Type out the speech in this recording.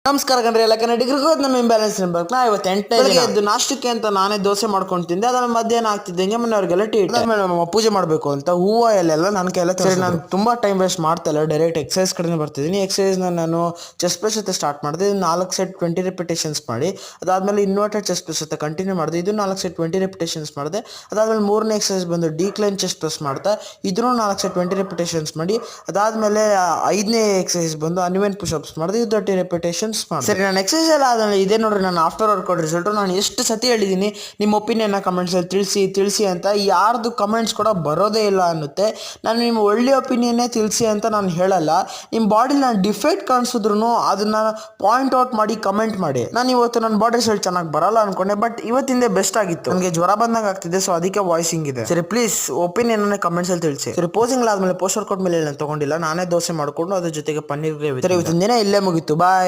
ನಮಸ್ಕಾರ ಕಣ್ರಿ ಎಲ್ಲ ಕನ್ನಡಿಗರಿಗೂ ನಮ್ಮ ಇಂಬ್ಯಾಲೆನ್ಸ್ ನಂಬರ್ ನಾ ಇವತ್ತು 8ನೇ ಎದ್ದು ನಾಷ್ಟಕ್ಕೆ ಅಂತ ನಾನೇ ದೋಸೆ ಮಾಡ್ಕೊಂಡು ತಿಂದೆ. ಅದಾದ್ಮೇಲೆ ಮಧ್ಯಾಹ್ನ ಆಗ್ತಿದ್ದಂಗೆ ಮನೆಯವ್ರಿಗೆಲ್ಲ ಟೀ ಇಟ್ಟೆ. ಆಮೇಲೆ ನಮ್ಮ ಪೂಜೆ ಮಾಡಬೇಕು ಅಂತ ಹೂವು ಎಲ್ಲ ನನ್ನ ಕೈಯೆಲ್ಲ ಸರಿ. ನಾನು ತುಂಬಾ ಟೈಮ್ ವೇಸ್ಟ್ ಮಾಡ್ತಾ ಇಲ್ಲ, ಡೈರೆಕ್ಟ್ ಎಕ್ಸರ್ಸೈಸ್ ಕಡೆನೇ ಬರ್ತಿದ್ದೀನಿ. ಎಕ್ಸರ್ಸೈಸ್ ನಾನು ಚೆಸ್ಟ್ ಪ್ರೆಸ್ ಜೊತೆ ಸ್ಟಾರ್ಟ್ ಮಾಡಿದೆ. 4 ಸೆಟ್ 20 ರೆಪಿಟೇಷನ್ಸ್ ಮಾಡಿ, ಅದಾದ್ಮೇಲೆ ಇನ್ವರ್ಟೆಡ್ ಚೆಸ್ಟ್ ಪ್ರೆಸ್ ಜೊತೆ ಕಂಟಿನ್ಯೂ ಮಾಡಿದೆ. ಇದು 4 ಸೆಟ್ 20 ರೆಪಿಟೇಷನ್ಸ್ ಮಾಡಿದೆ. ಅದಾದ್ಮೇಲೆ ಮೂರನೇ ಎಕ್ಸರ್ಸೈಸ್ ಬಂದು ಡಿಕ್ಲೈನ್ ಚೆಸ್ಟ್ ಪ್ರೆಸ್ ಮಾಡ್ತಾ, ಇದನ್ನು 4 ಸೆಟ್ 20 ರೆಪಿಟೇಷನ್ಸ್ ಮಾಡಿ, ಅದಾದ್ಮೇಲೆ 5ನೇ ಎಕ್ಸರ್ಸೈಸ್ ಬಂದು ಅನ್ವೆನ್ ಪುಷಪ್ಸ್ ಮಾಡಿದೆ. ಇದು 30 ರೆಪಿಟೇಷನ್ಸ್ ಮಾಡಿ. ಸರಿ, ನಾನು ಎಕ್ಸರ್ಸೈಸ್ ಎಲ್ಲ ಆದ್ಮೇಲೆ ಇದೇ ನೋಡ್ರಿ ನಾನು ಆಫ್ಟರ್ ವರ್ಕೌಟ್ ರಿಸಲ್ಟು. ನಾನು ಎಷ್ಟು ಸತಿ ಹೇಳಿದ್ದೀನಿ ನಿಮ್ಮ ಒಪಿನಿಯನ್ನ ಕಮೆಂಟ್ಸಲ್ಲಿ ತಿಳಿಸಿ ಅಂತ. ಯಾರ್ದು ಕಮೆಂಟ್ಸ್ ಕೂಡ ಬರೋದೇ ಇಲ್ಲ ಅನ್ನುತ್ತೆ. ನಾನು ನಿಮ್ಮ ಒಳ್ಳೆ ಒಪಿನಿಯನ್ನೇ ತಿಳಿಸಿ ಅಂತ ನಾನು ಹೇಳಲ್ಲ. ನಿಮ್ಮ ಬಾಡಿ ನಾನು ಡಿಫೆಕ್ಟ್ ಕಾಣಿಸಿದ್ರು ಅದನ್ನ ಪಾಯಿಂಟ್ ಔಟ್ ಮಾಡಿ ಕಮೆಂಟ್ ಮಾಡಿ. ನಾನು ಇವತ್ತು ನನ್ನ ಬಾಡಿ ರಿಸಲ್ಟ್ ಚೆನ್ನಾಗಿ ಬರಲ್ಲ ಅನ್ಕೊಂಡೆ, ಬಟ್ ಇವತ್ತಿಂದ ಬೆಸ್ಟ್ ಆಗಿತ್ತು. ನನಗೆ ಜ್ವರ ಬಂದಾಗ ಆಗ್ತಿದೆ, ಸೊ ಅದಕ್ಕೆ ವಾಯ್ಸಿಂಗ್ ಇದೆ. ಸರಿ, ಪ್ಲೀಸ್ ಒಪಿನಿಯನ್ ಕಮೆಂಟ್ಸ್ ಅಲ್ಲಿ ತಿಳಿಸಿ. ಸರಿ, ಪೋಸಿಂಗ್ ಆದ್ಮೇಲೆ ಪೋಸ್ಟ್ ವರ್ಕೌಟ್ ಮೇಲೆ ನಾನು ತಗೊಂಡಿಲ್ಲ, ನಾನೇ ದೋಸೆ ಮಾಡ್ಕೊಂಡು ಅದ್ರ ಜೊತೆಗೆ ಪನ್ನೀರ್ ಗ್ರೇವಿ. ಸರಿ, ಇವತ್ತಿನ ದಿನ ಇಲ್ಲೇ ಮುಗೀತು. ಬಾಯ್.